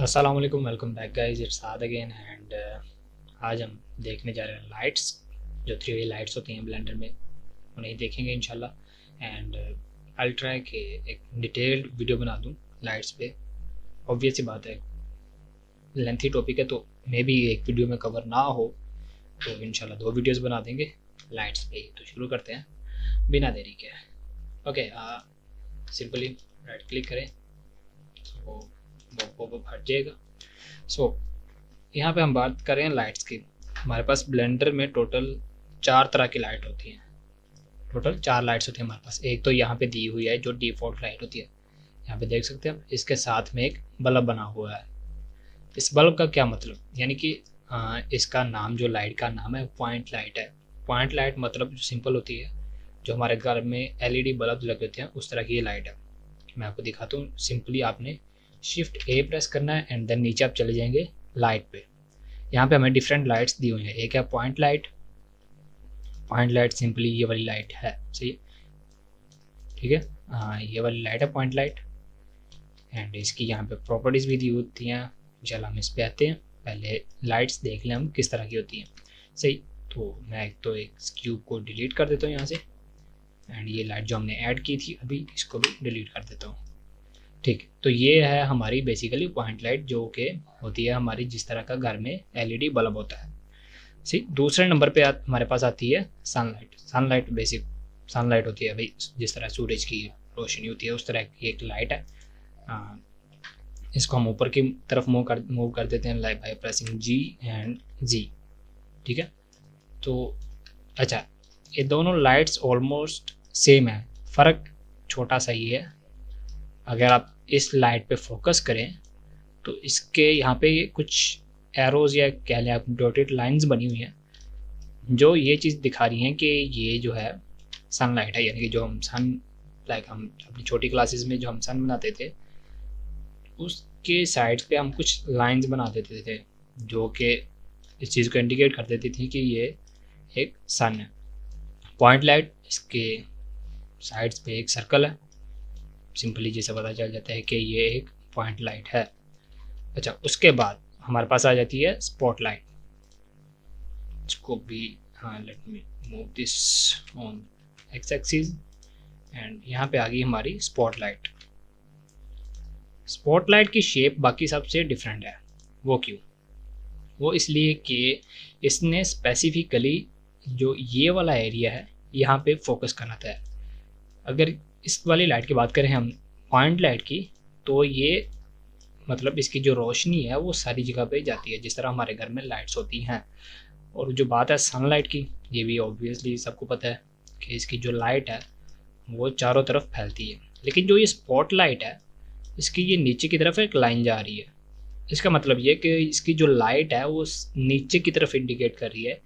अस्सलाम वालेकुम, welcome back guys, it's Saad again and आज हम देखने जा रहे हैं लाइट्स। जो 3D लाइट्स होती हैं ब्लेंडर में, उन्हें देखेंगे इंशाल्लाह। एंड आई ट्राई कि एक डिटेल्ड वीडियो बना दूं लाइट्स पे। ऑब्वियस सी बात है, लेंथी टॉपिक है तो मे बी एक वीडियो में कवर ना हो, तो इंशाल्लाह दो वीडियोस बना देंगे लाइट्स पे। तो शुरू करते हैं बिना देरी के। ओके, सिंपली राइट क्लिक करें तो वो हट जाएगा। सो यहाँ पे हम बात करें लाइट्स की। हमारे पास ब्लेंडर में टोटल 4 तरह की लाइट होती हैं। टोटल 4 लाइट्स होती हैं हमारे पास। एक तो यहाँ पे दी हुई है जो डिफ़ॉल्ट लाइट होती है, यहाँ पे देख सकते हैं हम। इसके साथ में एक बल्ब बना हुआ है। इस बल्ब का क्या मतलब, यानी कि इसका नाम, जो लाइट का नाम है, पॉइंट लाइट है। पॉइंट लाइट मतलब जो सिंपल होती है, जो हमारे घर में एलईडी बल्ब लगे होते हैं, उस तरह की ये लाइट है। मैं आपको दिखाता हूँ। सिंपली आपने शिफ्ट ए प्रेस करना है एंड देन नीचे आप चले जाएंगे लाइट पे। यहाँ पे हमें डिफरेंट लाइट्स दी हुई हैं। एक है point light. Point light simply ये वाली लाइट है, सही, ठीक है। ये वाली लाइट है पॉइंट लाइट। एंड इसकी यहाँ पे प्रॉपर्टीज़ भी दी होती हैं। चल हम इस पे आते हैं, पहले लाइट्स देख लें हम किस तरह की होती हैं, सही। तो मैं एक क्यूब को डिलीट कर देता हूँ यहाँ से। एंड ये लाइट जो हमने ऐड की थी अभी, इसको भी डिलीट कर देता हूँ। ठीक, तो ये है हमारी बेसिकली पॉइंट लाइट, जो कि होती है हमारी जिस तरह का घर में एलईडी बल्ब होता है। सी दूसरे नंबर पे हमारे पास आती है सनलाइट। सनलाइट बेसिक सनलाइट होती है भाई, जिस तरह सूरज की रोशनी होती है उस तरह की एक लाइट है। इसको हम ऊपर की तरफ मूव कर देते हैं like by pressing G and G, ठीक है। तो अच्छा, ये दोनों लाइट्स ऑलमोस्ट सेम है, फ़र्क छोटा सा ही है। अगर आप इस लाइट पे फोकस करें तो इसके यहाँ पे कुछ एरोज या कह लें आप डॉटेड लाइंस बनी हुई हैं, जो ये चीज़ दिखा रही हैं कि ये जो है सनलाइट है। यानी कि जो हम सन, लाइक हम अपनी छोटी क्लासेस में जो हम सन बनाते थे, उसके साइड्स पे हम कुछ लाइंस बना देते थे, जो कि इस चीज़ को इंडिकेट कर देती थी कि ये एक सन है। पॉइंट लाइट, इसके साइड्स पे एक सर्कल है, सिंपली जिसे पता चल जाता है कि ये एक पॉइंट लाइट है। अच्छा, उसके बाद हमारे पास आ जाती है स्पॉट लाइट। इसको भी, हाँ, let me move this on x axis. And यहाँ पे आ गई हमारी स्पॉट लाइट। स्पॉट लाइट की शेप बाकी सबसे डिफरेंट है। वो क्यों? वो इसलिए कि इसने स्पेसिफिकली जो ये वाला एरिया है यहाँ पे फोकस करना था। अगर इस वाली लाइट की बात करें हम, पॉइंट लाइट की, तो ये मतलब इसकी जो रोशनी है वो सारी जगह पे जाती है, जिस तरह हमारे घर में लाइट्स होती हैं। और जो बात है सनलाइट की, ये भी ऑब्वियसली सबको पता है कि इसकी जो लाइट है वो चारों तरफ फैलती है। लेकिन जो ये स्पॉट लाइट है, इसकी ये नीचे की तरफ एक लाइन जा रही है। इसका मतलब ये कि इसकी जो लाइट है वो नीचे की तरफ इंडिकेट कर रही है।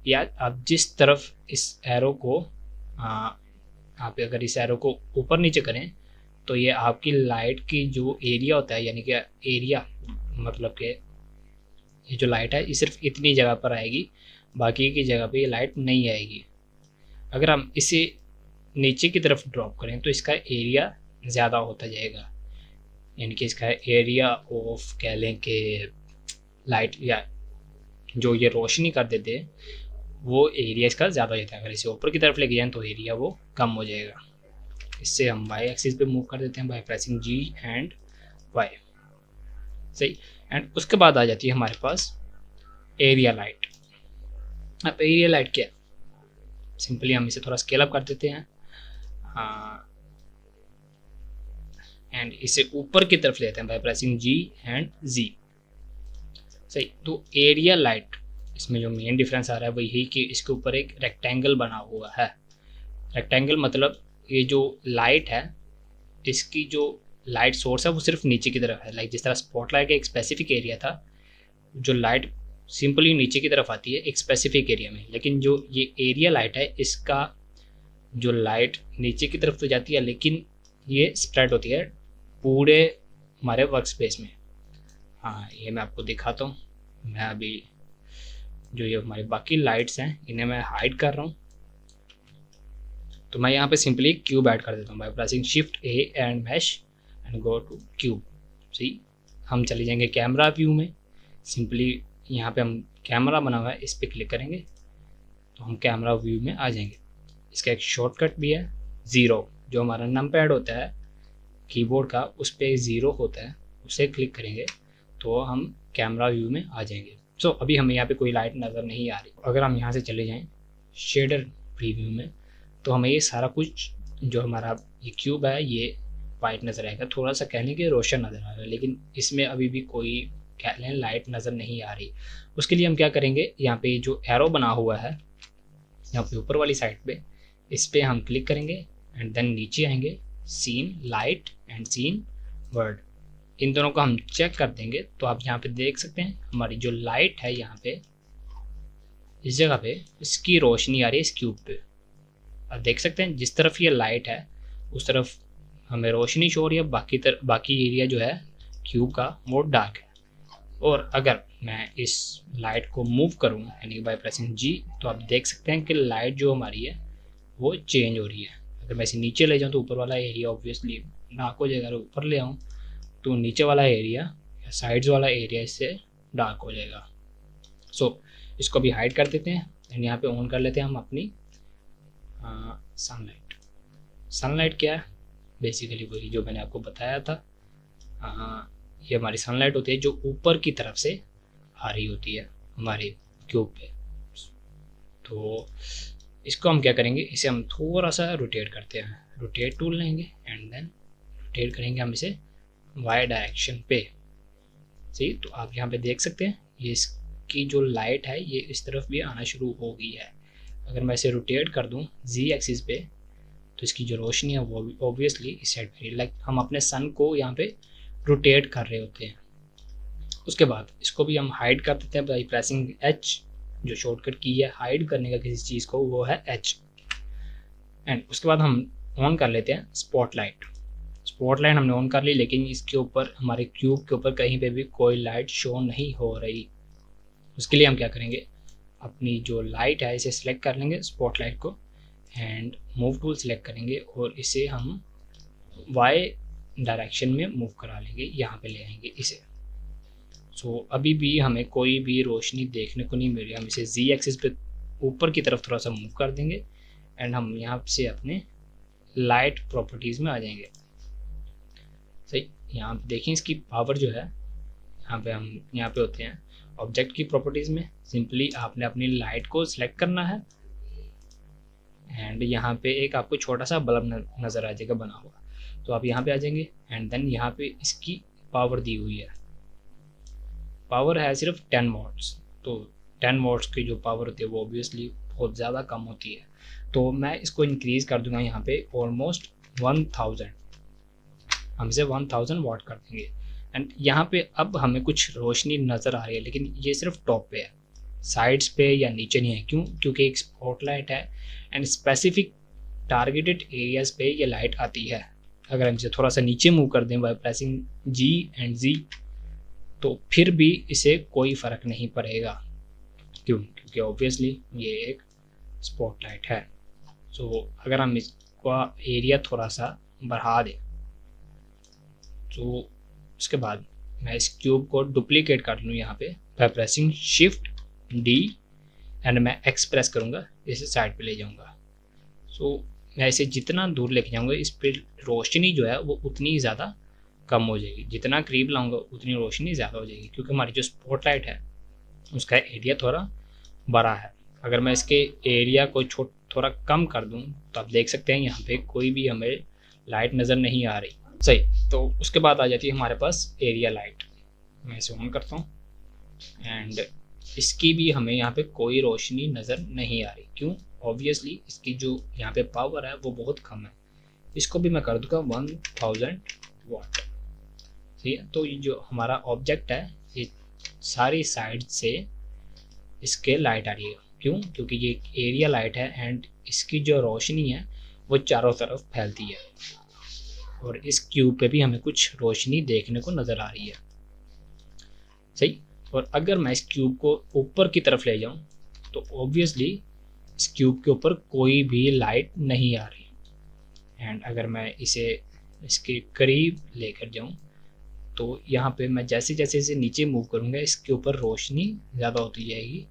या आप जिस तरफ इस एरो को, आप अगर इस एरो को ऊपर नीचे करें तो ये आपकी लाइट की जो एरिया होता है, यानी कि एरिया मतलब कि ये जो लाइट है ये सिर्फ इतनी जगह पर आएगी, बाकी की जगह पे ये लाइट नहीं आएगी। अगर हम इसे नीचे की तरफ ड्रॉप करें तो इसका एरिया ज़्यादा होता जाएगा, यानी कि इसका एरिया ऑफ कह लें कि लाइट, या जो ये रोशनी कर देते हैं, वो एरिया इसका ज़्यादा हो जाता है। अगर इसे ऊपर की तरफ लेके जाएँ तो एरिया वो कम हो जाएगा। इससे हम वाई एक्सिस पे मूव कर देते हैं by pressing G and Y, सही। एंड उसके बाद आ जाती है हमारे पास एरिया लाइट। अब एरिया लाइट क्या है? सिंपली हम इसे थोड़ा स्केल अप कर देते हैं एंड इसे ऊपर की तरफ लेते हैं बाय प्रेसिंग जी एंड जी, सही। तो एरिया लाइट, इसमें जो मेन डिफरेंस आ रहा है वो यही कि इसके ऊपर एक रेक्टेंगल बना हुआ है। रेक्टेंगल मतलब ये जो लाइट है, इसकी जो लाइट सोर्स है वो सिर्फ नीचे की तरफ है। लाइक जिस तरह स्पॉट लाइट का एक स्पेसिफिक एरिया था, जो लाइट सिंपली नीचे की तरफ आती है एक स्पेसिफिक एरिया में, लेकिन जो ये एरिया लाइट है, इसका जो लाइट नीचे की तरफ तो जाती है, लेकिन ये स्प्रेड होती है पूरे हमारे वर्क स्पेस में। हाँ, ये मैं आपको दिखाता हूँ। मैं अभी जो ये हमारी बाकी लाइट्स हैं इन्हें मैं हाइड कर रहा हूँ। तो मैं यहाँ पे सिंपली क्यूब ऐड कर देता हूँ by pressing shift A and mesh and go to cube. See, हम चले जाएंगे कैमरा व्यू में। सिंपली यहाँ पे हम कैमरा बना हुआ है, इस पर क्लिक करेंगे तो हम कैमरा व्यू में आ जाएंगे। इसका एक शॉर्टकट भी है, ज़ीरो, जो हमारा नम पैड होता है कीबोर्ड का, उस पर ज़ीरो होता है, उसे क्लिक करेंगे तो हम कैमरा व्यू में आ जाएंगे। सो अभी हमें यहाँ पे कोई लाइट नज़र नहीं आ रही। अगर हम यहाँ से चले जाएं शेडर प्रीव्यू में तो हमें ये सारा कुछ जो हमारा ये क्यूब है ये वाइट नज़र आएगा, थोड़ा सा कहने के रोशन नज़र आ रहा है, लेकिन इसमें अभी भी कोई कह लें लाइट नज़र नहीं आ रही। उसके लिए हम क्या करेंगे, यहाँ पे जो एरो बना हुआ है यहाँ पे ऊपर वाली साइड पे, इस पर हम क्लिक करेंगे एंड देन नीचे आएंगे, scene light and scene world, इन दोनों को हम चेक कर देंगे तो आप यहाँ पे देख सकते हैं हमारी जो लाइट है यहाँ पे इस जगह पे इसकी रोशनी आ रही है इस क्यूब पे। आप देख सकते हैं जिस तरफ ये लाइट है उस तरफ हमें रोशनी शो हो रही है, बाकी एरिया जो है क्यूब का वो डार्क है। और अगर मैं इस लाइट को मूव करूँ यानी बाय प्रेसिंग जी तो आप देख सकते हैं कि लाइट जो हमारी है वो चेंज हो रही है। अगर मैं इसे नीचे ले जाऊँ तो ऊपर वाला एरिया ऑब्वियसली डार्क हो जाएगा, ऊपर ले आऊँ तो नीचे वाला एरिया या साइड्स वाला एरिया इससे डार्क हो जाएगा। सो इसको भी हाइड कर देते हैं एंड यहाँ पे ऑन कर लेते हैं हम अपनी सनलाइट। सनलाइट क्या है, बेसिकली वही जो मैंने आपको बताया था, ये हमारी सनलाइट होती है जो ऊपर की तरफ से आ रही होती है हमारे क्यूब पे। तो इसको हम क्या करेंगे, इसे हम थोड़ा सा रोटेट करते हैं, रोटेट टूल लेंगे एंड देन रोटेट करेंगे हम इसे वाई डायरेक्शन पे। सही, तो आप यहाँ पे देख सकते हैं ये इसकी जो लाइट है ये इस तरफ भी आना शुरू हो गई है। अगर मैं इसे रोटेट कर दूँ जी एक्सिस पे तो इसकी जो रोशनी है वो ऑब्वियसली इस साइड पे, लाइक हम अपने सन को यहाँ पे रोटेट कर रहे होते हैं। उसके बाद इसको भी हम हाइड कर देते हैं बाई प्रेसिंग एच, जो शॉर्टकट की है हाइड करने का किसी चीज़ को वो है एच। एंड उसके बाद हम ऑन कर लेते हैं स्पॉटलाइट। स्पॉटलाइट हमने ऑन कर ली लेकिन इसके ऊपर हमारे क्यूब के ऊपर कहीं पे भी कोई लाइट शो नहीं हो रही। उसके लिए हम क्या करेंगे, अपनी जो लाइट है इसे सिलेक्ट कर लेंगे स्पॉटलाइट को एंड मूव टूल सिलेक्ट करेंगे और इसे हम वाई डायरेक्शन में मूव करा लेंगे, यहाँ पे ले आएंगे इसे। सो अभी भी हमें कोई भी रोशनी देखने को नहीं मिल रही। हम इसे जी एक्सिस पे ऊपर की तरफ थोड़ा सा मूव कर देंगे एंड हम यहाँ से अपने लाइट प्रॉपर्टीज़ में आ जाएंगे। सही, यहाँ पे देखें इसकी पावर जो है हम यहाँ पे होते हैं ऑब्जेक्ट की प्रॉपर्टीज़ में। सिंपली आपने अपनी लाइट को सिलेक्ट करना है एंड यहाँ पे एक आपको छोटा सा बल्ब नज़र आ जाएगा बना हुआ, तो आप यहाँ पे आ जाएंगे एंड देन यहाँ पे इसकी पावर दी हुई है, पावर है सिर्फ 10 वॉट्स। तो 10 वॉट्स की जो पावर होती है वो ऑब्वियसली बहुत ज़्यादा कम होती है, तो मैं इसको इंक्रीज़ कर दूंगा यहाँ पे ऑलमोस्ट 1000, हम इसे 1000 वाट कर देंगे। एंड यहाँ पे अब हमें कुछ रोशनी नज़र आ रही है लेकिन ये सिर्फ टॉप पे है, साइड्स पे या नीचे नहीं है। क्यों? क्योंकि एक स्पॉटलाइट है एंड स्पेसिफिक टारगेटेड एरियाज पे ये लाइट आती है। अगर हम इसे थोड़ा सा नीचे मूव कर दें बाय प्रेसिंग जी एंड जी तो फिर भी इसे कोई फ़र्क नहीं पड़ेगा। क्यों? क्योंकि ऑब्वियसली ये एक स्पॉटलाइट है। सो अगर हम इसका एरिया थोड़ा सा बढ़ा दें तो उसके बाद मैं इस क्यूब को डुप्लीकेट कर लूँ यहाँ पे bye pressing shift D and मैं एक्स प्रेस करूँगा, इसे साइड पे ले जाऊँगा। सो मैं इसे जितना दूर लेके जाऊँगा इस पर रोशनी जो है वो उतनी ज़्यादा कम हो जाएगी, जितना करीब लाऊंगा उतनी रोशनी ज़्यादा हो जाएगी, क्योंकि हमारी जो स्पॉटलाइट है उसका एरिया थोड़ा बड़ा है। अगर मैं इसके एरिया को थोड़ा कम कर दूं तो आप देख सकते हैं यहाँ पे कोई भी हमें लाइट नज़र नहीं आ रही। सही, तो उसके बाद आ जाती है हमारे पास एरिया लाइट। मैं इसे ऑन करता हूँ एंड इसकी भी हमें यहाँ पे कोई रोशनी नज़र नहीं आ रही। क्यों? ऑब्वियसली इसकी जो यहाँ पे पावर है वो बहुत कम है। इसको भी मैं कर दूँगा 1000 वाट। ठीक है, तो ये जो हमारा ऑब्जेक्ट है ये सारी साइड से इसके लाइट आ रही है। क्यों? क्योंकि ये एक एरिया लाइट है एंड इसकी जो रोशनी है वो चारों तरफ फैलती है और इस क्यूब पे भी हमें कुछ रोशनी देखने को नज़र आ रही है। सही, और अगर मैं इस क्यूब को ऊपर की तरफ ले जाऊं तो ऑब्वियसली इस क्यूब के ऊपर कोई भी लाइट नहीं आ रही। एंड अगर मैं इसे इसके करीब लेकर जाऊं तो यहाँ पे मैं जैसे जैसे इसे नीचे मूव करूँगा इसके ऊपर रोशनी ज़्यादा होती जाएगी,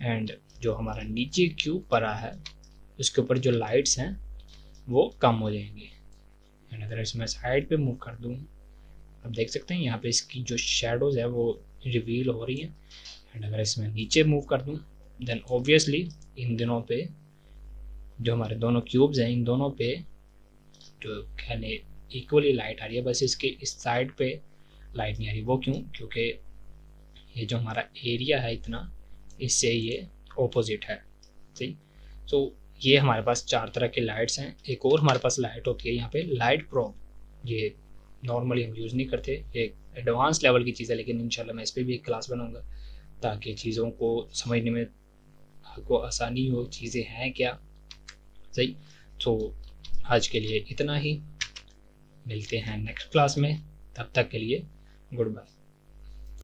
एंड जो हमारा नीचे क्यूब पड़ा है उसके ऊपर जो लाइट्स हैं वो कम हो जाएंगी। एंड अगर इसमें साइड पे मूव कर दूँ, अब देख सकते हैं यहाँ पे इसकी जो शेडोज़ है वो रिवील हो रही हैं। एंड अगर इसमें नीचे मूव कर दूँ देन ऑब्वियसली इन दिनों पे जो हमारे दोनों क्यूब्स हैं इन दोनों पे जो कहने इक्वली लाइट आ रही है, बस इसके इस साइड पे लाइट नहीं आ रही। वो क्यों? क्योंकि ये जो हमारा एरिया है इतना, इससे ये ऑपोजिट है। सही। तो ये हमारे पास 4 तरह के लाइट्स हैं। एक और हमारे पास लाइट होती है यहाँ पे लाइट प्रोब, ये नॉर्मली हम यूज़ नहीं करते, एक एडवांस लेवल की चीज़ है, लेकिन इंशाल्लाह मैं इस पर भी एक क्लास बनाऊँगा ताकि चीज़ों को समझने में आपको आसानी हो, चीज़ें हैं क्या। सही। तो आज के लिए इतना ही, मिलते हैं नेक्स्ट क्लास में, तब तक के लिए गुड बाय।